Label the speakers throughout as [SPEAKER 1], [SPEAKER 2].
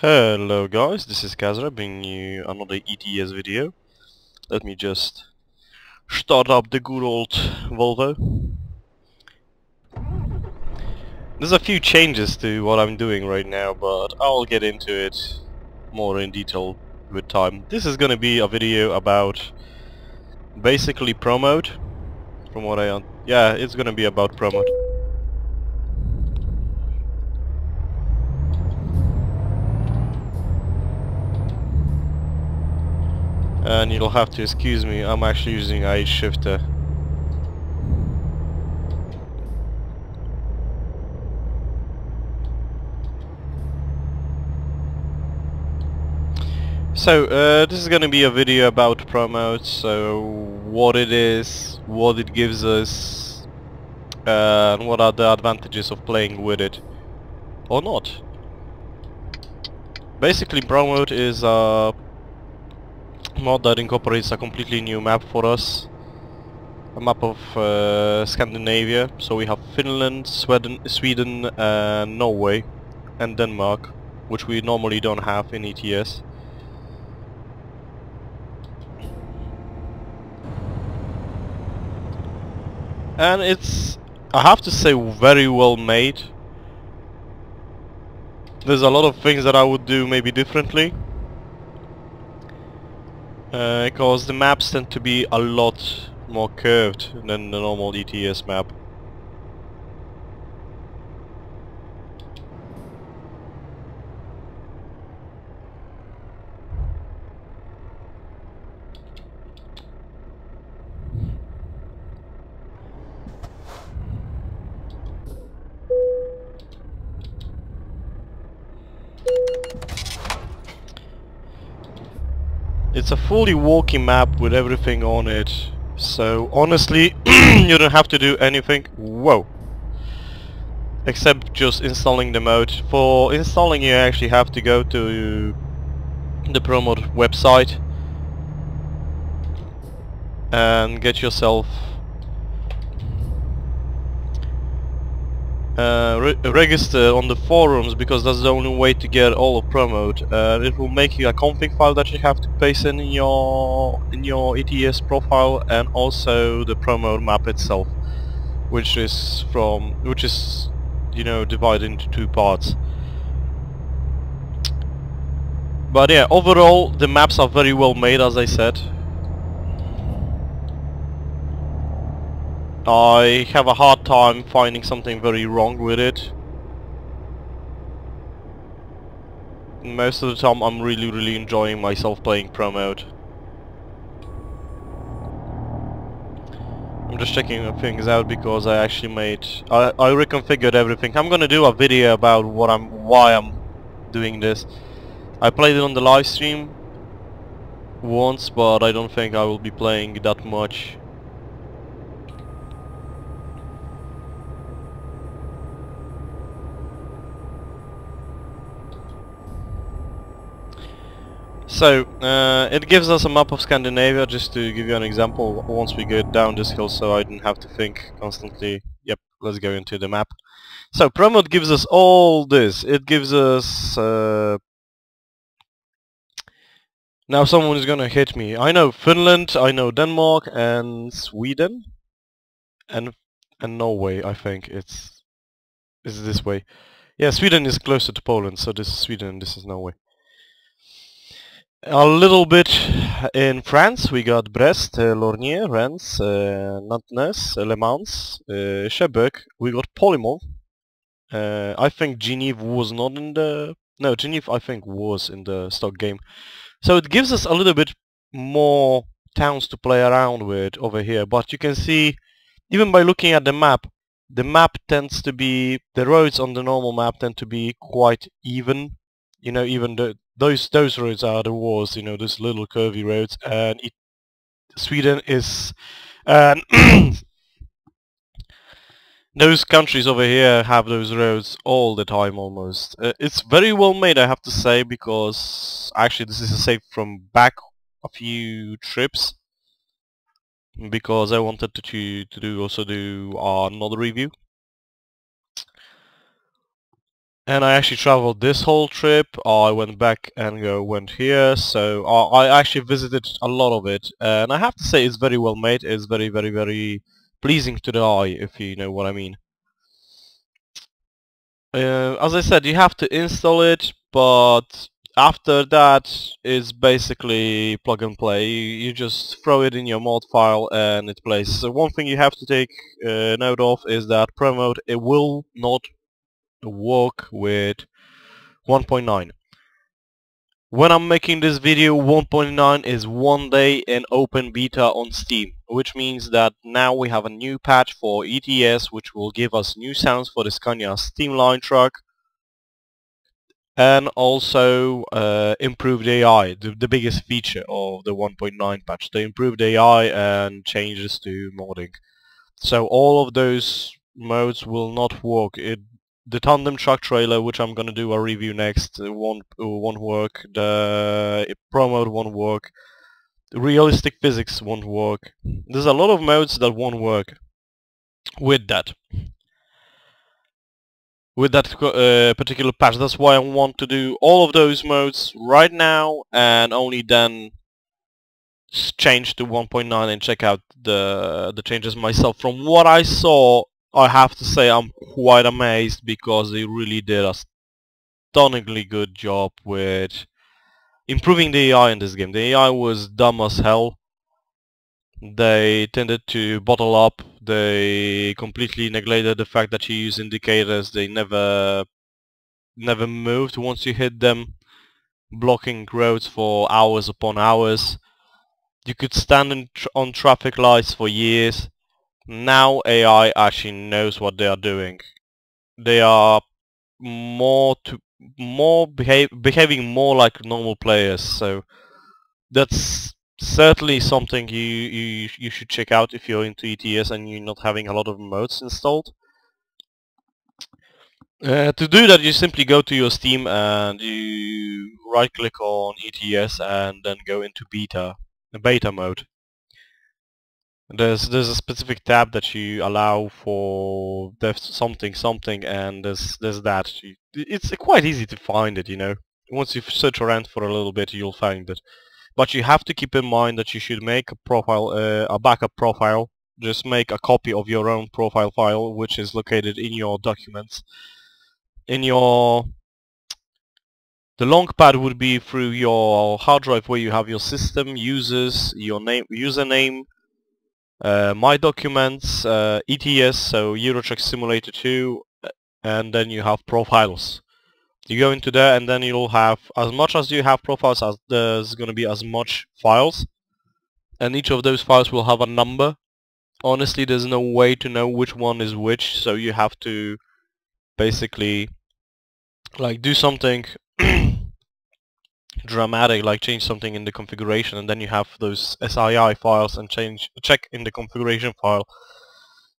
[SPEAKER 1] Hello guys, this is Kazrahim bringing you another ETS video. Let me just start up the good old Volvo. There's a few changes to what I'm doing right now, but I'll get into it more in detail with time. This is gonna be a video about basically pro mode, from what yeah, it's gonna be about pro mode. And you'll have to excuse me, I'm actually using a shifter. So, this is gonna be a video about pro mode, so what it is, what it gives us, and what are the advantages of playing with it, or not. Basically, pro mode is a mod that incorporates a completely new map for us. A map of Scandinavia, so we have Finland, Sweden, Norway, and Denmark, which we normally don't have in ETS. And it's, I have to say, very well made. There's a lot of things that I would do maybe differently, because the maps tend to be a lot more curved than the normal ETS map. It's a fully walking map with everything on it, so honestly you don't have to do anything, whoa, except just installing the mode. For installing you actually have to go to the ProMod website and get yourself register on the forums, because that's the only way to get all of ProMode. It will make you a config file that you have to paste in your ETS profile, and also the ProMode map itself, which is you know, divided into two parts. But yeah, overall the maps are very well made, as I said. I have a hard time finding something very wrong with it. Most of the time I'm really enjoying myself playing pro mode. I'm just checking things out because I actually I reconfigured everything. I'm gonna do a video about why I'm doing this. I played it on the live stream once, but I don't think I will be playing that much. So, it gives us a map of Scandinavia, just to give you an example, once we go down this hill, so I didn't have to think constantly. Yep, let's go into the map. So, ProMod gives us all this. It gives us... now someone is gonna hit me. I know Finland, I know Denmark, and Sweden, and Norway, I think. It's this way. Yeah, Sweden is closer to Poland, so this is Sweden, this is Norway. A little bit in France, we got Brest, Lornier, Rennes, Nantes, Le Mans, Cherbourg. We got Polymont. I think Genève was not in the... No, Genève I think was in the stock game. So it gives us a little bit more towns to play around with over here. But you can see, even by looking at the map tends to be... The roads on the normal map tend to be quite even. You know, even those roads are the worst, you know, those little curvy roads, and Sweden is... those countries over here have those roads all the time almost. It's very well made, I have to say, because actually this is a save from back a few trips, because I wanted to do another review. And I actually traveled this whole trip. I went back and went here, so I actually visited a lot of it. And I have to say it's very well made. It's very, very, very pleasing to the eye, if you know what I mean. As I said, you have to install it, but after that it's basically plug and play. You just throw it in your mod file and it plays. So one thing you have to take note of is that Pro Mode, it will not work with 1.9. When I'm making this video, 1.9 is one day in open beta on Steam, which means that now we have a new patch for ETS, which will give us new sounds for the Scania Steamline truck, and also improved AI, the biggest feature of the 1.9 patch, the improved AI and changes to modding. So all of those modes will not work. The tandem truck trailer, which I'm gonna do a review next, won't work. The pro mode won't work. Realistic physics won't work. There's a lot of modes that won't work with that. Particular patch. That's why I want to do all of those modes right now and only then change to 1.9 and check out the changes myself. From what I saw, I have to say I'm quite amazed because they really did a stunningly good job with improving the AI in this game. The AI was dumb as hell. They tended to bottle up. They completely neglected the fact that you use indicators. They never moved once you hit them, blocking roads for hours upon hours. You could stand on traffic lights for years. Now AI actually knows what they are doing. They are behaving more like normal players. So that's certainly something you should check out if you're into ETS and you're not having a lot of modes installed. To do that, you simply go to your Steam and you right-click on ETS and then go into beta mode. There's a specific tab that you allow for something, and there's that. It's quite easy to find it, you know. Once you search around for a little bit, you'll find it. But you have to keep in mind that you should make a profile, a backup profile. Just make a copy of your own profile file, which is located in your documents. The long pad would be through your hard drive where you have your system, users, your username, my documents, ETS, so Euro Truck Simulator 2, and then you have profiles. You go into there and then you'll have, as much as you have profiles, as there's going to be as much files, and each of those files will have a number. Honestly, there's no way to know which one is which, so you have to basically like do something dramatic, like change something in the configuration, and then you have those SII files and check in the configuration file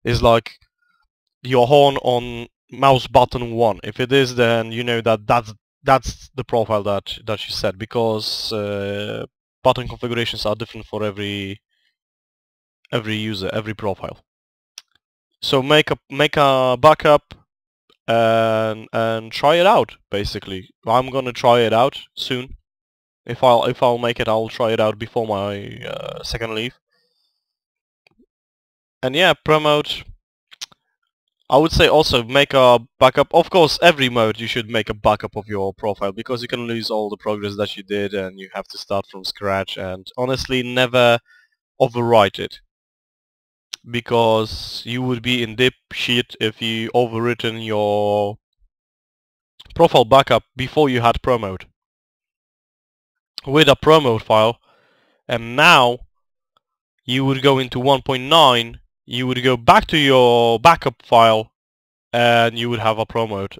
[SPEAKER 1] is like your horn on mouse button 1. If it is, then you know that that's the profile that you set, because button configurations are different for every user, every profile. So make a backup and try it out. Basically, I'm gonna try it out soon. If I'll make it, I'll try it out before my second leave. And yeah, promote. I would say also make a backup. Of course, every mode you should make a backup of your profile, because you can lose all the progress that you did and you have to start from scratch. And honestly, never overwrite it, because you would be in deep shit if you overwritten your profile backup before you had pro mode with a pro mode file, and now you would go into 1.9, you would go back to your backup file, and you would have a pro mode.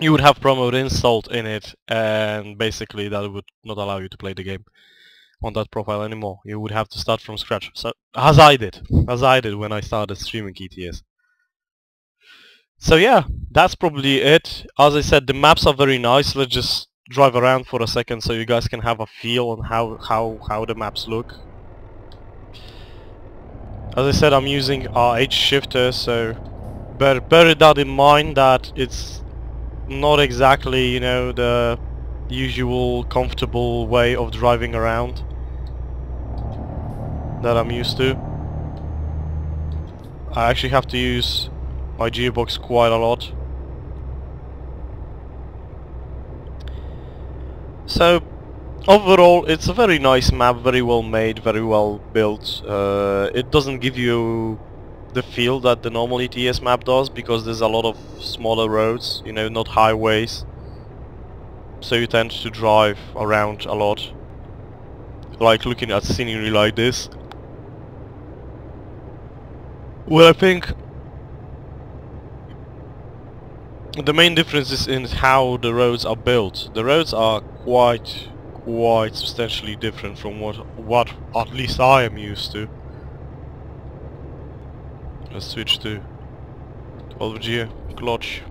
[SPEAKER 1] You would have pro mode installed in it, and basically that would not allow you to play the game on that profile anymore. You would have to start from scratch. So, as I did when I started streaming ETS. So yeah, that's probably it. As I said, the maps are very nice. Let's just drive around for a second so you guys can have a feel on how the maps look. As I said, I'm using our H shifter, so bear that in mind, that it's not exactly, you know, the usual comfortable way of driving around that I'm used to. I actually have to use my gearbox quite a lot. So overall it's a very nice map, very well made, very well built. It doesn't give you the feel that the normal ETS map does, because there's a lot of smaller roads, you know, not highways. So you tend to drive around a lot, like looking at scenery like this. Well, I think the main difference is in how the roads are built. The roads are quite substantially different from what at least I am used to. Let's switch to 12 gear clutch.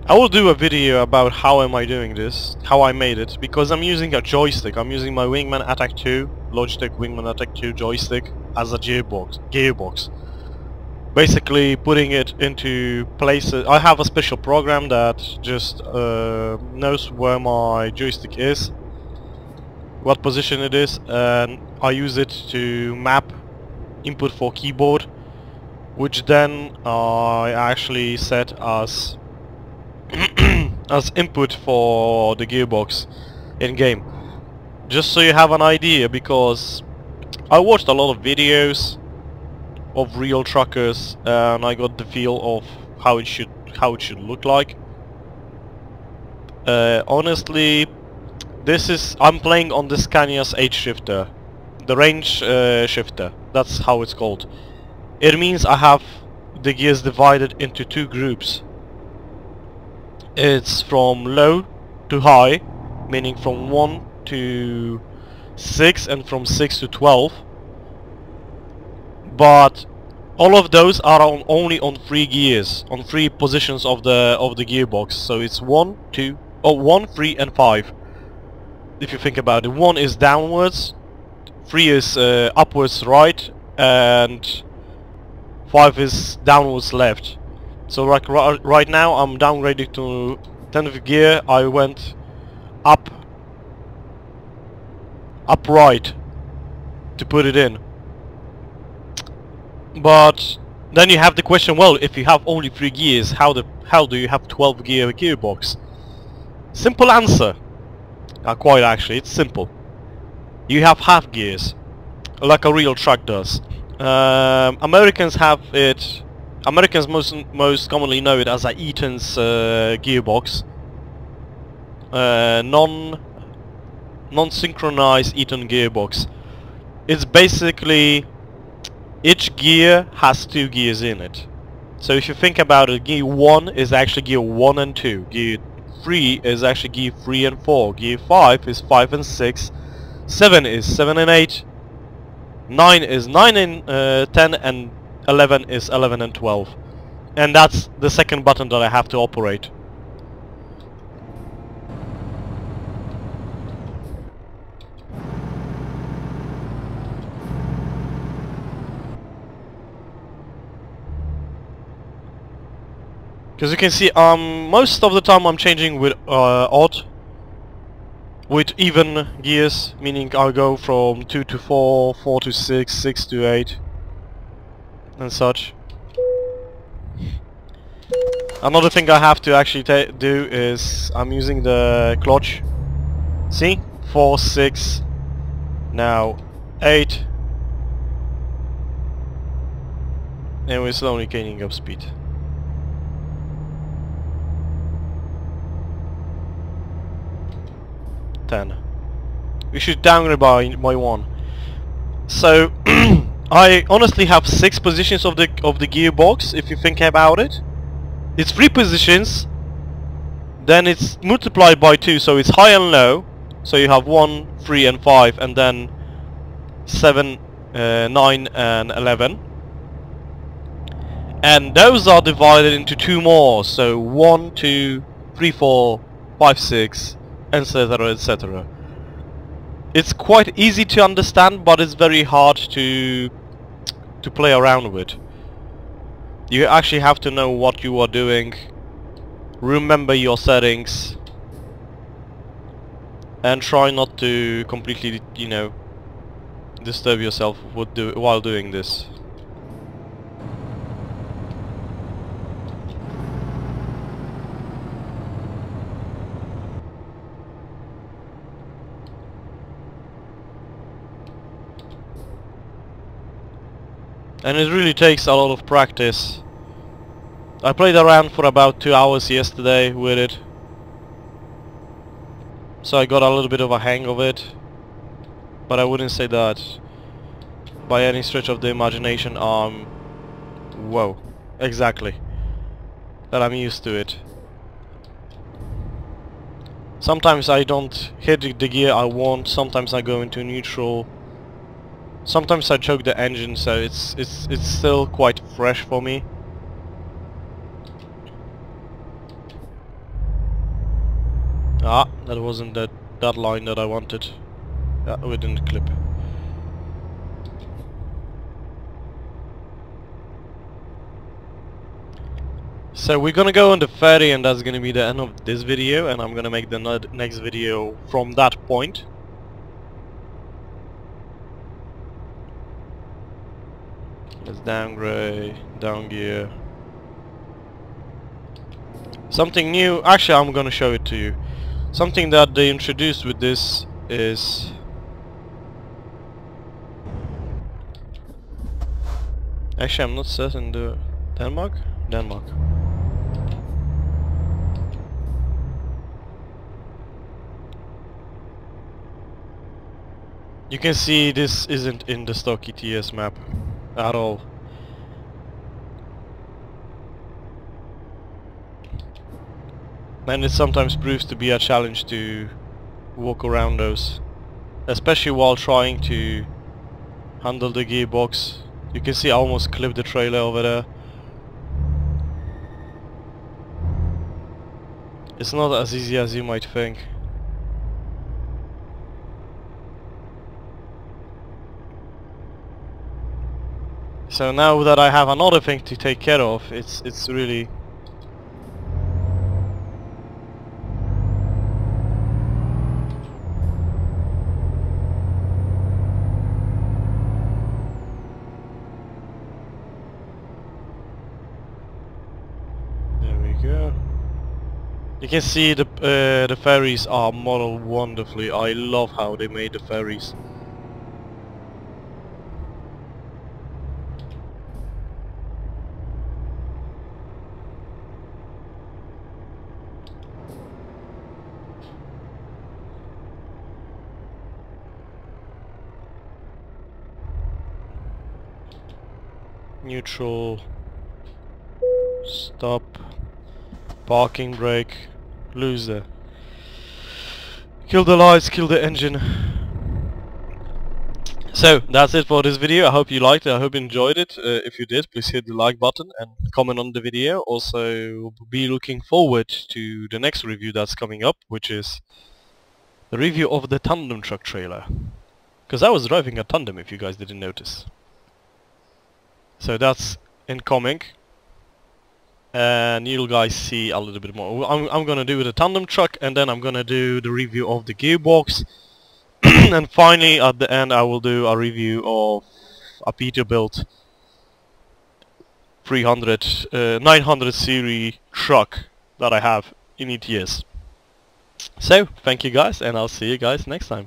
[SPEAKER 1] I will do a video about how am I doing this, how I made it, because I'm using a joystick. I'm using my Wingman Attack 2, Logitech Wingman Attack 2 joystick as a gearbox. Basically putting it into places. I have a special program that just knows where my joystick is, what position it is, and I use it to map input for keyboard, which then I actually set as as input for the gearbox in game. Just so you have an idea, because I watched a lot of videos of real truckers and I got the feel of how it should look like. Honestly, I'm playing on the Scania's H shifter, the range shifter. That's how it's called. It means I have the gears divided into two groups. It's from low to high, meaning from 1 to 6 and from 6 to 12. But all of those are only on 3 gears, on 3 positions of the gearbox. So it's 1, 3 and 5. If you think about it, 1 is downwards, 3 is upwards right, and 5 is downwards left. So right now I'm downgraded to 10th gear. I went upright to put it in. But then you have the question, well, if you have only 3 gears, how do you have 12 gear gearbox? Simple answer. Quite actually, it's simple. You have half gears, like a real truck does. Americans have it. Americans most commonly know it as a Eaton's gearbox. Non-synchronized Eaton gearbox. It's basically each gear has 2 gears in it. So if you think about it, gear 1 is actually gear 1 and 2. Gear 3 is actually gear 3 and 4. Gear 5 is 5 and 6. 7 is 7 and 8. 9 is 9 and 10, and 11 is 11 and 12. And that's the second button that I have to operate. Because you can see, most of the time I'm changing with odd, with even gears, meaning I'll go from 2 to 4, 4 to 6, 6 to 8, and such. Another thing I have to actually do is I'm using the clutch. See? 4, 6, now 8, and we're slowly gaining up speed. We should downgrade by 1. So I honestly have 6 positions of the gearbox. If you think about it, it's 3 positions, then it's multiplied by 2, so it's high and low. So you have 1, 3 and 5, and then 7, 9 and 11. And those are divided into 2 more, so 1, 2, 3, 4, 5, 6, etc, etc. It's quite easy to understand, but it's very hard to play around with. You actually have to know what you are doing remember your settings and try not to completely, you know, disturb yourself while doing this. And it really takes a lot of practice. I played around for about 2 hours yesterday with it, so I got a little bit of a hang of it, but I wouldn't say that by any stretch of the imagination whoa, exactly, that I'm used to it. Sometimes I don't hit the gear I want, sometimes I go into neutral, sometimes I choke the engine, so it's still quite fresh for me. Ah, that wasn't that line that I wanted. Yeah, within the clip. So we're gonna go on the ferry, and that's gonna be the end of this video, and I'm gonna make the next video from that point. Let's downgrade, down gear. Something new, actually I'm gonna show it to you. Something that they introduced with this is... Actually I'm not certain, the Denmark? Denmark. You can see this isn't in the stock ETS map at all. And it sometimes proves to be a challenge to walk around those, especially while trying to handle the gearbox. You can see I almost clipped the trailer over there. It's not as easy as you might think. So now that I have another thing to take care of, it's really... You can see the ferries are modeled wonderfully. I love how they made the ferries. Neutral, stop, parking brake, lose the... Kill the lights, kill the engine. So, that's it for this video. I hope you liked it, I hope you enjoyed it. If you did, please hit the like button and comment on the video. Also, be looking forward to the next review that's coming up, which is the review of the tandem truck trailer. Because I was driving a tandem, if you guys didn't notice. So that's incoming, and you'll guys see a little bit more. I'm gonna do the tandem truck, and then I'm gonna do the review of the gearbox, and finally at the end I will do a review of a Peterbilt 900 series truck that I have in ETS. So thank you guys, and I'll see you guys next time.